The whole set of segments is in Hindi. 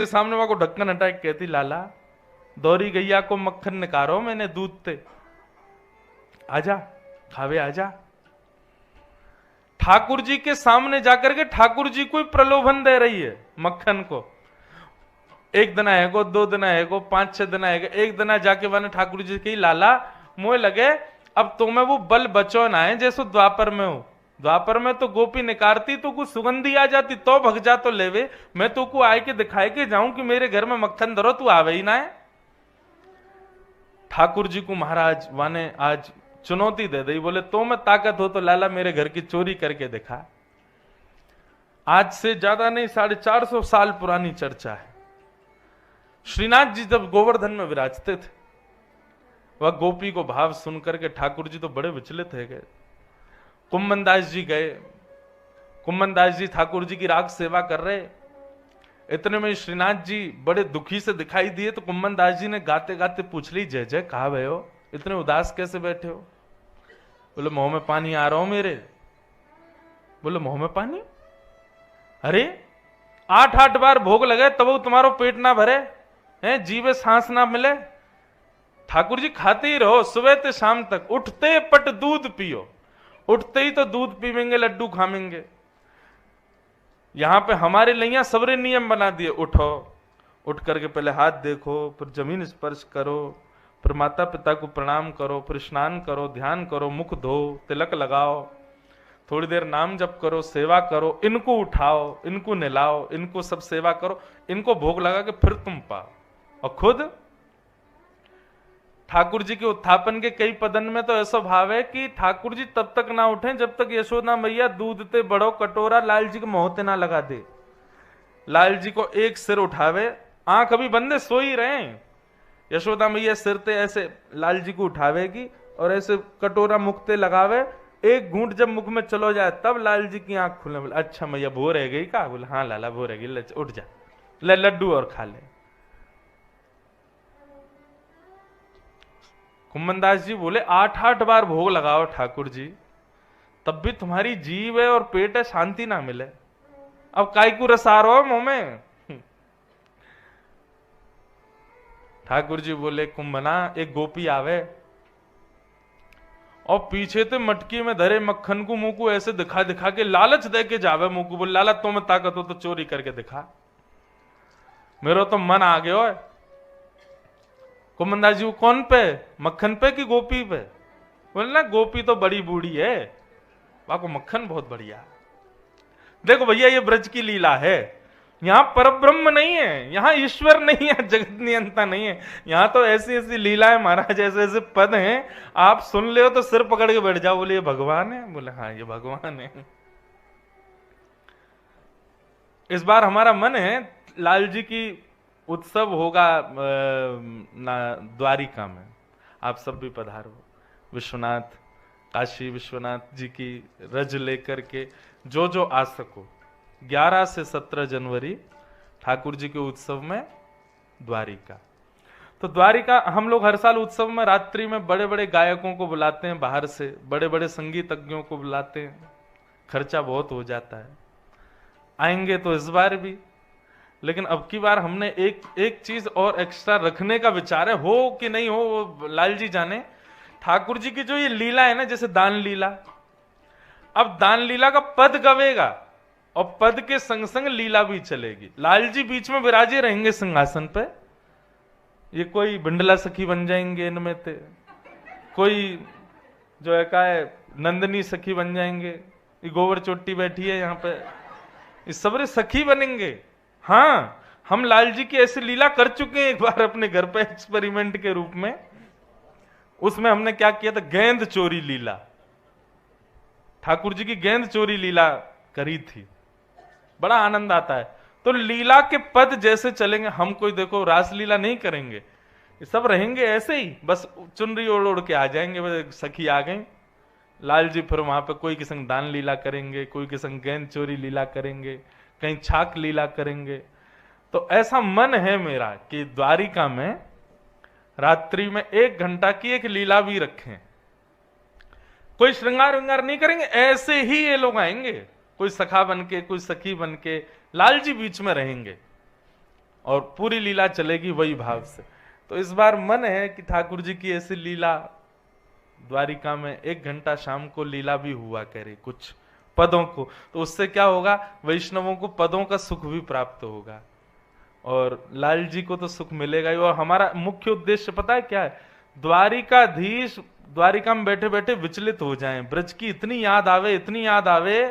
ते सामने वाको ढक्कन हटा के कहती, लाला दौरी गैया को मक्खन निकारो मैंने दूध ते, आजा खावे आजा। ठाकुर जी के सामने जाकर के ठाकुर जी को प्रलोभन दे रही है मक्खन को। एक दिन आएगो, 2 दिन आएगो, 5-6 दिन आएगा। एक दिन जाके मैंने ठाकुर जी की, लाला मोह लगे अब तुम्हें वो बल बचो ना है जैसो द्वापर में हो। द्वापर में तो गोपी निकारती तो कुछ सुगंधी आ जाती तो भग जा तो लेवे, मैं तो को आए के दिखाए के जाऊं कि मेरे घर में मक्खन धरो, तू आवे ही ना है। ठाकुर जी को महाराज वाने आज चुनौती दे दी, बोले तो मैं ताकत हो तो लाला मेरे घर की चोरी करके दिखा। आज से ज्यादा नहीं 450 साल पुरानी चर्चा है। श्रीनाथ जी जब गोवर्धन में विराजते थे, वह गोपी को भाव सुनकर के ठाकुर जी तो बड़े विचलित है गए। कुम्मनदास जी गए, कुम्मनदास जी ठाकुर जी की राग सेवा कर रहे। इतने में श्रीनाथ जी बड़े दुखी से दिखाई दिए तो कुम्मनदास जी ने गाते गाते पूछ ली, जय जय कहा भय हो, इतने उदास कैसे बैठे हो? बोले मुंह में पानी आ रहा हो मेरे। बोले मुंह में पानी? अरे 8-8 बार भोग लगे तब वो तुम्हारो पेट ना भरे हैं, जीवे सांस ना मिले। ठाकुर जी खाते ही रहो सुबह से शाम तक, उठते पट दूध पियो, उठते ही तो दूध पीवेंगे, लड्डू खाएंगे। यहां पे हमारे लिए सबरे नियम बना दिए, उठो, उठ करके पहले हाथ देखो, फिर जमीन स्पर्श करो, फिर माता पिता को प्रणाम करो, फिर स्नान करो, ध्यान करो, मुख धो, तिलक लगाओ, थोड़ी देर नाम जप करो, सेवा करो, इनको उठाओ, इनको नहलाओ, इनको सब सेवा करो, इनको भोग लगा के फिर तुम पाओ। और खुद ठाकुर जी के उत्थापन के कई पदन में तो ऐसा भाव है कि ठाकुर जी तब तक ना उठे जब तक यशोदा मैया दूध ते बड़ो कटोरा लाल जी के मोहते ना लगा दे। लाल जी को एक सिर उठावे, आंख अभी बंदे सो ही रहे, यशोदा मैया सिर ते ऐसे लाल जी को उठावेगी और ऐसे कटोरा मुख ते लगावे, एक घूंट जब मुख में चलो जाए तब लाल जी की आंख खुलने। बोले अच्छा मैया भो रह गई का? बोले हाँ लाला भो रह गई, उठ जा, ले लड्डू और खा ले। कुम्मनदास जी बोले 8-8 बार भोग लगाओ ठाकुर जी, तब भी तुम्हारी जीव है और पेट है, शांति ना मिले। अब काय को रसा रहो मुंह में? ठाकुर जी बोले कुंभना एक गोपी आवे और पीछे ते मटकी में धरे मक्खन को मुंह को ऐसे दिखा दिखा के लालच दे के जावे मुंह को। बोले लाला तुम्हें ताकत हो तो चोरी करके दिखा, मेरा तो मन आ गया है। कुम्मनदास जी कौन पे? मक्खन पे कि गोपी पे? बोले ना गोपी तो बड़ी बूढ़ी है, वाको मक्खन बहुत बढ़िया। देखो भैया ये ब्रज की लीला है, यहां परब्रह्म नहीं है, यहां ईश्वर नहीं है, जगत नियंता नहीं है, यहां तो ऐसी ऐसी लीला है महाराज, ऐसे ऐसे पद हैं आप सुन ले तो सिर पकड़ के बैठ जाओ। बोले ये भगवान है? बोले हाँ ये भगवान है। इस बार हमारा मन है लाल जी की उत्सव होगा द्वारिका में, आप सब भी पधारो। विश्वनाथ, काशी विश्वनाथ जी की रज लेकर के जो जो आ सको, 11 से 17 जनवरी ठाकुर जी के उत्सव में द्वारिका। तो द्वारिका हम लोग हर साल उत्सव में रात्रि में बड़े बड़े गायकों को बुलाते हैं, बाहर से बड़े बड़े संगीतज्ञों को बुलाते हैं, खर्चा बहुत हो जाता है, आएंगे तो इस बार भी। लेकिन अब की बार हमने एक चीज और एक्स्ट्रा रखने का विचार है, हो कि नहीं हो वो लाल जी जाने। ठाकुर जी की जो ये लीला है ना, जैसे दान लीला, अब दान लीला का पद गवेगा और पद के संग संग लीला भी चलेगी। लाल जी बीच में विराजे रहेंगे सिंहासन पे, ये कोई भिंडला सखी बन जाएंगे, इनमें से कोई जो है का है नंदनी सखी बन जाएंगे, ये गोबर चोटी बैठी है यहाँ पे, ये सबरे सखी बनेंगे। हाँ हम लाल जी की ऐसी लीला कर चुके हैं एक बार अपने घर पे एक्सपेरिमेंट के रूप में। उसमें हमने क्या किया था, गेंद चोरी लीला, ठाकुर जी की गेंद चोरी लीला करी थी, बड़ा आनंद आता है। तो लीला के पद जैसे चलेंगे, हम कोई देखो रास लीला नहीं करेंगे, ये सब रहेंगे ऐसे ही, बस चुनरी ओढ़ ओढ़ के आ जाएंगे, सखी आ गई। लाल जी फिर वहां पे कोई के संग दान लीला करेंगे, कोई के संग गेंद चोरी लीला करेंगे, कहीं छाक लीला करेंगे। तो ऐसा मन है मेरा कि द्वारिका में रात्रि में 1 घंटा की एक लीला भी रखें। कोई श्रृंगार विंगार नहीं करेंगे, ऐसे ही ये लोग आएंगे, कोई सखा बन के, कोई सखी बन के, लाल जी बीच में रहेंगे। और पूरी लीला चलेगी वही भाव से। तो इस बार मन है कि ठाकुर जी की ऐसी लीला द्वारिका में 1 घंटा शाम को लीला भी हुआ करे कुछ पदों को, तो उससे क्या होगा, वैष्णवों को पदों का सुख भी प्राप्त होगा और लाल जी को तो सुख मिलेगा ही। और हमारा मुख्य उद्देश्य पता है क्या है, द्वारिकाधीश द्वारिका में बैठे बैठे विचलित हो जाएं, ब्रज की इतनी याद आवे, इतनी याद आवे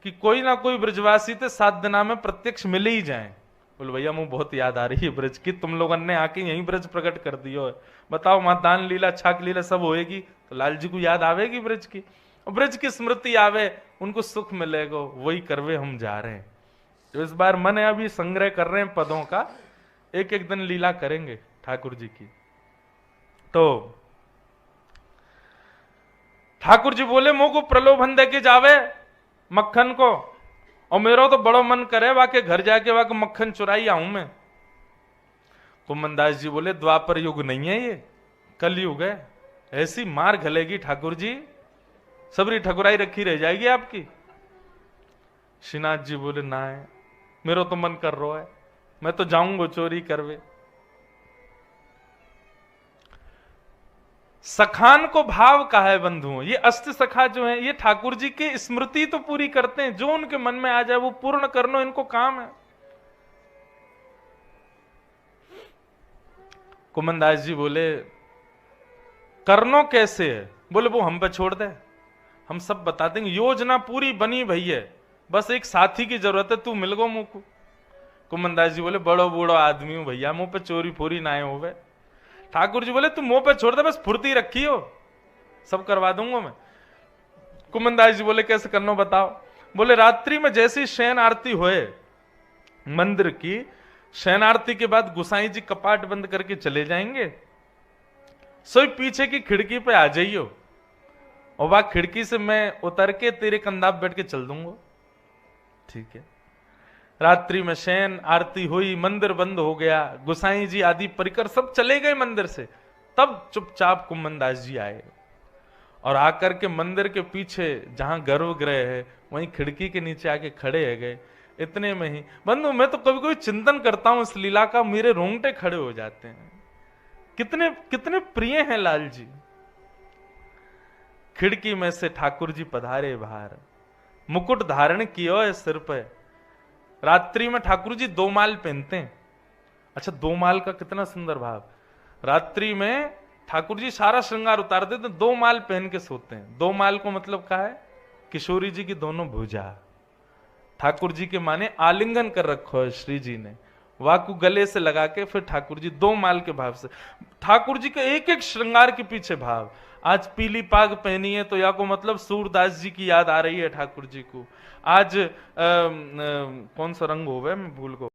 कि कोई ना कोई ब्रजवासी तो 7 दिना में प्रत्यक्ष मिले ही जाए। बोले भैया मुझे बहुत याद आ रही है ब्रज की, तुम लोगों ने आके यही ब्रज प्रकट कर दियो है, बताओ मां दान लीला छाक लीला सब होएगी तो लाल जी को याद आवेगी ब्रज की, और ब्रज की स्मृति आवे, उनको सुख मिलेगा, वही करवे हम जा रहे हैं। तो इस बार मन है अभी संग्रह कर रहे हैं पदों का, एक एक दिन लीला करेंगे ठाकुर जी की। तो ठाकुर जी बोले मुंह को प्रलोभन दे के जावे मक्खन को, और मेरा तो बड़ो मन करे वाके घर जाके वाके मक्खन चुराई आऊं मैं। कुमनदास जी बोले द्वापर युग नहीं है ये, कल युग है, ऐसी मार घलेगी ठाकुर जी, सबरी ठकुराई रखी रह जाएगी आपकी। श्रीनाथ जी बोले ना है, मेरा तो मन कर रहा है, मैं तो जाऊंगा चोरी करवे। सखान को भाव का है बंधुओं, ये अष्ट सखा जो है ये ठाकुर जी की स्मृति तो पूरी करते हैं, जो उनके मन में आ जाए वो पूर्ण करना इनको काम है। कुमनदास जी बोले करनो कैसे है, बोले वो हम पे छोड़ दे, हम सब बता देंगे, योजना पूरी बनी भैया, बस एक साथी की जरूरत है, तू मिल गो मुंह को। कुमनदास जी बोले बड़ो बूढ़ो आदमी हूं भैया, मुंह पे चोरी फोरी ना हो। ठाकुर जी बोले तू मुंह पे छोड़ दे, बस फुर्ती रखी हो, सब करवा दूंगा मैं। कुमनदास जी बोले कैसे करना बताओ। बोले रात्रि में जैसी शयन आरती होए मंदिर की, शयन आरती के बाद गुसाई जी कपाट बंद करके चले जाएंगे, सोई पीछे की खिड़की पे आ जाइयो, और वह खिड़की से मैं उतर के तेरे कंधा पे बैठ के चल दूंगा। ठीक है। रात्रि में शयन आरती हुई, मंदिर बंद हो गया, गुसाई जी आदि परिकर सब चले गए मंदिर से, तब चुपचाप कुमनदास जी आए और आकर के मंदिर के पीछे जहां गर्भगृह है वहीं खिड़की के नीचे आके खड़े है गए। इतने में ही बंधु मैं तो कभी कभी चिंतन करता हूं इस लीला का, मेरे रोंगटे खड़े हो जाते हैं, कितने कितने प्रिय हैं लाल जी। खिड़की में से ठाकुर जी पधारे बाहर, मुकुट धारण किया है सिर पे। रात्रि में ठाकुर जी 2 माल पहनते हैं। अच्छा 2 माल का कितना सुंदर भाव, रात्रि में ठाकुर जी सारा श्रृंगार उतार देते, 2 माल पहन के सोते हैं। 2 माल को मतलब क्या है, किशोरी जी की दोनों भुजा ठाकुर जी के माने आलिंगन कर रखो है श्री जी ने, वाकु गले से लगा के फिर ठाकुर जी 2 माल के भाव से, ठाकुर जी के एक एक श्रृंगार के पीछे भाव। आज पीली पाग पहनी है तो या को मतलब सूरदास जी की याद आ रही है ठाकुर जी को। आज कौन सा रंग हो गया मैं भूल गो,